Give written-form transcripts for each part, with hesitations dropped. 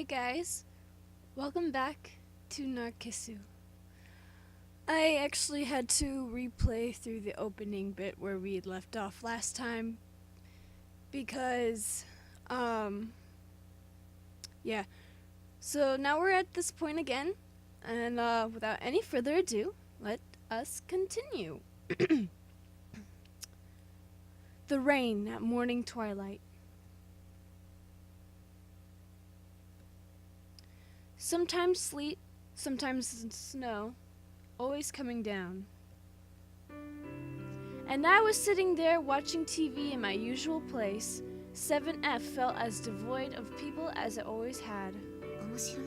Hey guys, welcome back to Narcissu. I actually had to replay through the opening bit where we had left off last time because, yeah. So now we're at this point again, and without any further ado, let us continue. The rain at morning twilight. Sometimes sleet, sometimes snow, always coming down. And I was sitting there watching TV in my usual place. 7F felt as devoid of people as it always had. 面白い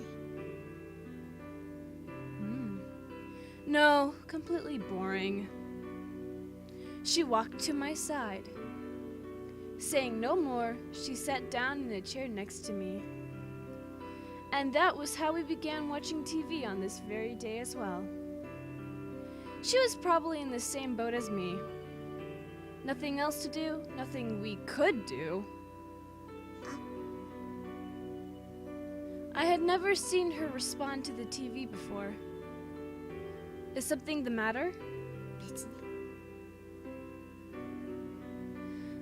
No, completely boring. She walked to my side. Saying no more, she sat down in a chair next to me. And that was how we began watching TV on this very day as well. She was probably in the same boat as me. Nothing else to do, nothing we could do. I had never seen her respond to the TV before. Is something the matter? 別に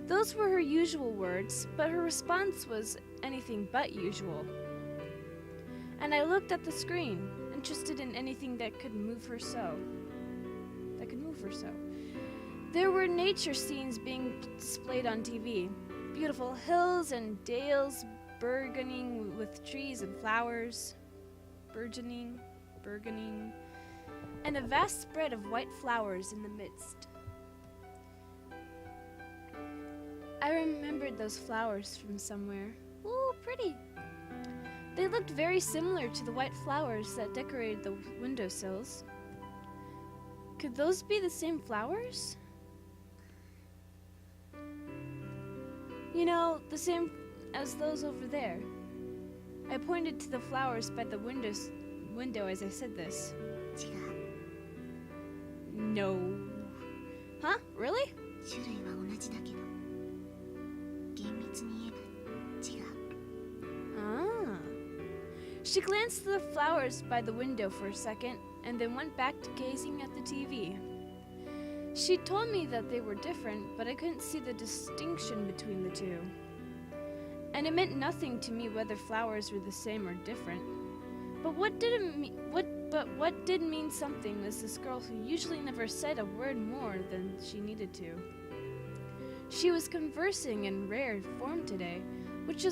Those were her usual words, but her response was anything but usual. And I looked at the screen, interested in anything that could move her so. There were nature scenes being displayed on TV. Beautiful hills and dales burgeoning with trees and flowers. Burgeoning. And a vast spread of white flowers in the midst. I remembered those flowers from somewhere. Ooh, pretty. They looked very similar to the white flowers that decorated the windowsills. Could those be the same flowers? You know, the same as those over there. I pointed to the flowers by the window as I said this. 違う No. Huh? Really? 種類は同じだけど厳密に言えば違う Ah. She glanced at the flowers by the window for a second and then went back to gazing at the TV. She told me that they were different, but I couldn't see the distinction between the two. And it meant nothing to me whether flowers were the same or different. But what did mean something was this girl who usually never said a word more than she needed to. She was conversing in rare form today, which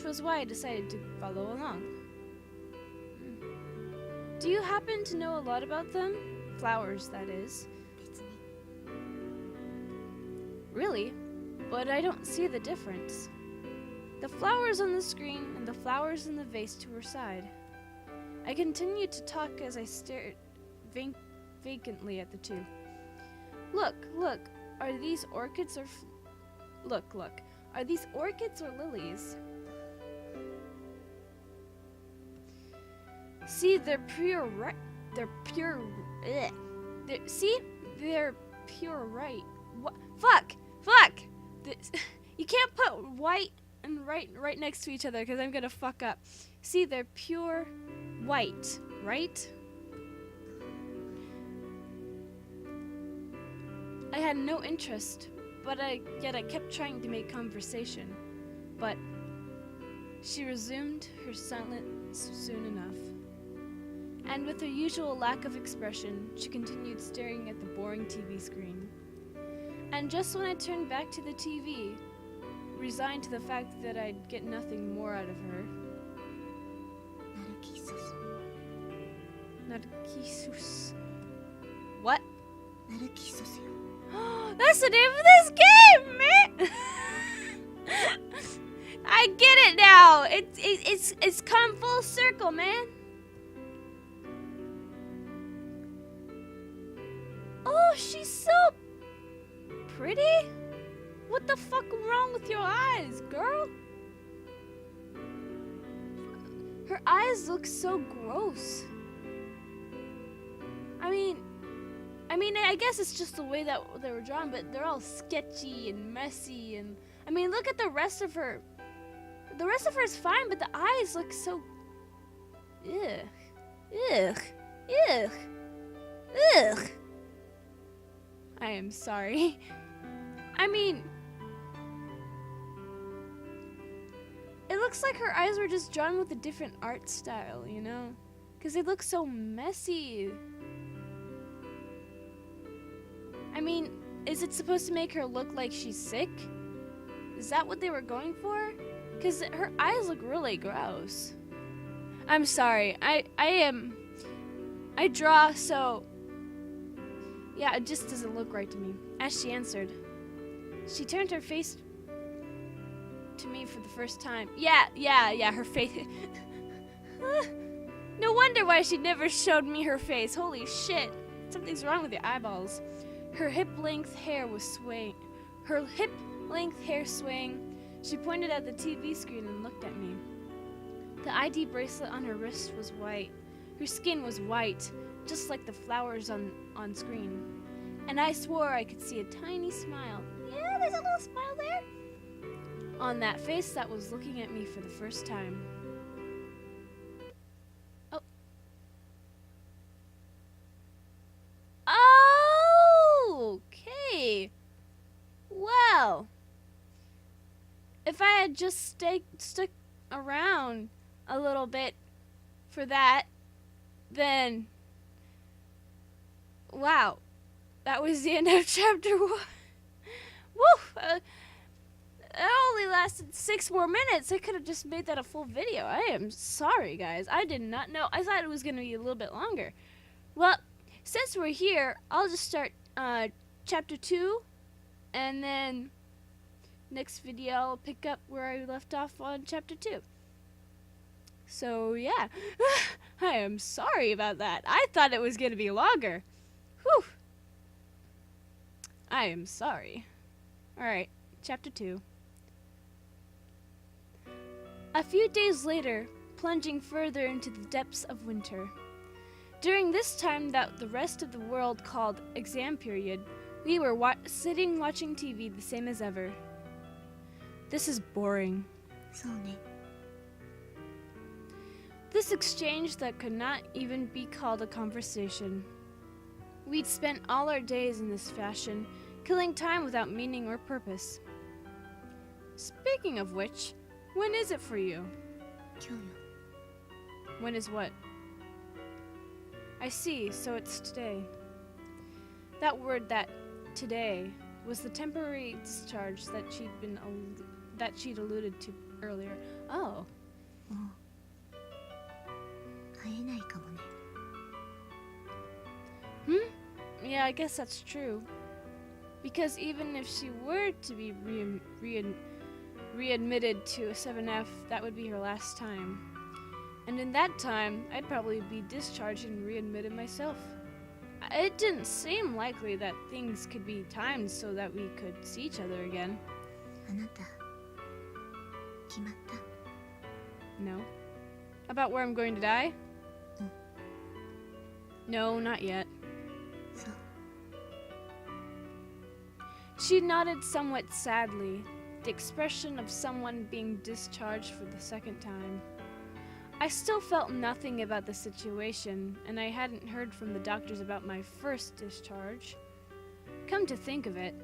was why I decided to follow along. Do you happen to know a lot about them? Flowers, that is. 別に Really? But I don't see the difference. The flowers on the screen and the flowers in the vase to her side. I continued to talk as I stared vacantly at the two. Look, are these orchids or look, are these orchids or lilies? See, they're pure right. They're pure. See, they're pure right. What? Fuck! You can't put white and right next to each other because I'm gonna fuck up. See, they're pure white, right? I had no interest, yet I kept trying to make conversation. But she resumed her silence soon enough. And with her usual lack of expression, she continued staring at the boring TV screen. And just when I turned back to the TV, resigned to the fact that I'd get nothing more out of her. ナルキッソス Narcissus. What? ナルキッソスよ That's the name of this game, man! I get it now! It's come full circle, man! Oh, she's so pretty? What the fuck wrong with your eyes, girl? Her eyes look so gross. I guess it's just the way that they were drawn, but they're all sketchy and messy, and I mean, look at the rest of her. The rest of her is fine, but the eyes look so Ugh. Ugh. Ugh. Ugh. I am sorry. I mean, it looks like her eyes were just drawn with a different art style, you know? Because they look so messy. I mean, is it supposed to make her look like she's sick? Is that what they were going for? Because her eyes look really gross. I'm sorry. I draw, so yeah, it just doesn't look right to me. As she answered, she turned her face to me for the first time. Yeah, her face. No wonder why she never showed me her face. Holy shit. Something's wrong with your eyeballs. Her hip-length hair was swaying. Her hip-length hair swaying. She pointed at the TV screen and looked at me. The ID bracelet on her wrist was white. Her skin was white, just like the flowers on screen. And I swore I could see a tiny smile. Yeah, there's a little smile there. On that face that was looking at me for the first time. Oh! Okay. Well, if I had just stuck around a little bit for that, then wow, that was the end of chapter 1. Woo! It only lasted 6 more minutes. I could have just made that a full video. I am sorry, guys. I did not know. I thought it was going to be a little bit longer. Well, since we're here, I'll just start chapter 2, and then next video I'll pick up where I left off on chapter 2. So yeah, I am sorry about that. I thought it was going to be longer. Whew. I am sorry. Alright, chapter 2. A few days later, plunging further into the depths of winter. During this time that the rest of the world called exam period, we were sitting watching TV the same as ever. This is boring. そうね。 This exchange that could not even be called a conversation. We'd spent all our days in this fashion, killing time without meaning or purpose. Speaking of which, when is it for you? 今日よ。 When is what? I see, so it's today. That word, that today, was the temporary discharge that she'd alluded to earlier. Oh. もう会えないかもね。 Yeah, I guess that's true. Because even if she were to be readmitted to a 7F, that would be her last time. And in that time, I'd probably be discharged and readmitted myself. It didn't seem likely that things could be timed so that we could see each other again. あなた決まった？ No. About where I'm going to die? No, not yet. そう She nodded somewhat sadly, the expression of someone being discharged for the second time. I still felt nothing about the situation, and I hadn't heard from the doctors about my first discharge. Come to think of it,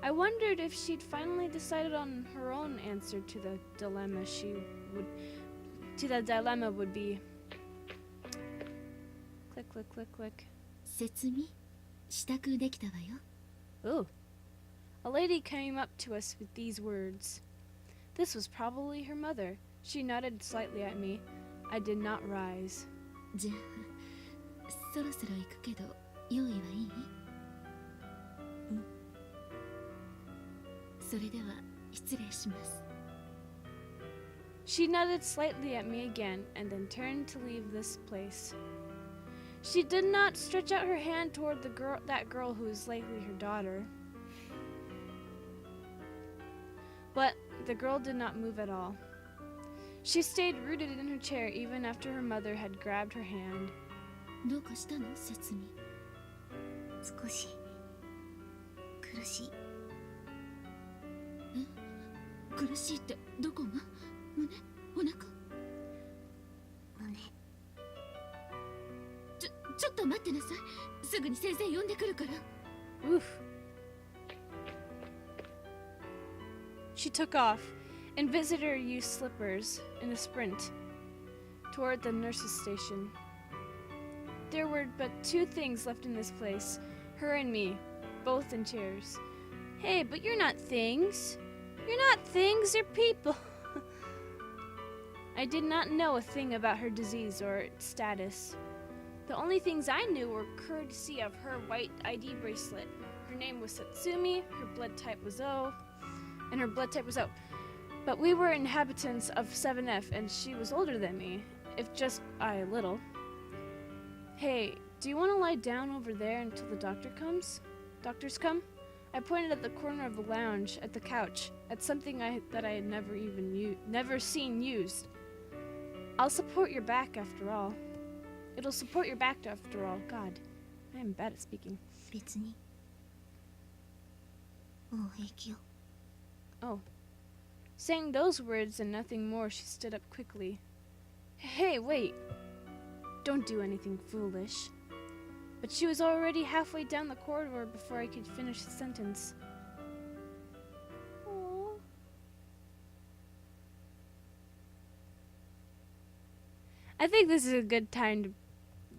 I wondered if she'd finally decided on her own answer to the dilemma would be. Click, click, click, click. 説明支度できたわよ。 Ooh. A lady came up to us with these words. This was probably her mother. She nodded slightly at me. I did not rise. じゃあそろそろ行くけど用意はいい？うん。それでは失礼します。 She nodded slightly at me again and then turned to leave this place. She did not stretch out her hand toward that girl who was likely her daughter. But the girl did not move at all. She stayed rooted in her chair even after her mother had grabbed her hand. どうかしたの？説明。少し苦しい。え？苦しいってどこが？胸？お腹？胸。ちょっと待ってなさい。すぐに先生呼んでくるから。 Oof. She took off, and visitor used slippers in a sprint toward the nurse's station. There were but two things left in this place, her and me, both in chairs. Hey, but you're not things. You're not things, you're people. I did not know a thing about her disease or its status. The only things I knew were courtesy of her white ID bracelet. Her name was Satsumi, her blood type was O, and her blood type was O. But we were inhabitants of 7F, and she was older than me, if just by a little. Hey, do you want to lie down over there until the doctors come? I pointed at the corner of the lounge, at the couch, at something that I had never seen used. I'll support your back after all. It'll support your back after all. God, I am bad at speaking. 別に。もう平気よ。 Oh. Saying those words and nothing more, she stood up quickly. Hey, wait. Don't do anything foolish. But she was already halfway down the corridor before I could finish the sentence. Aww. I think this is a good time to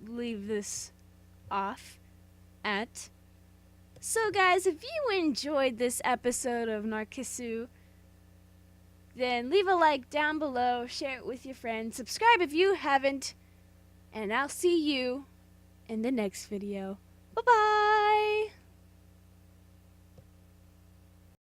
leave this off at. So guys, if you enjoyed this episode of Narcissu, then leave a like down below, share it with your friends, subscribe if you haven't, and I'll see you in the next video. Bye-bye!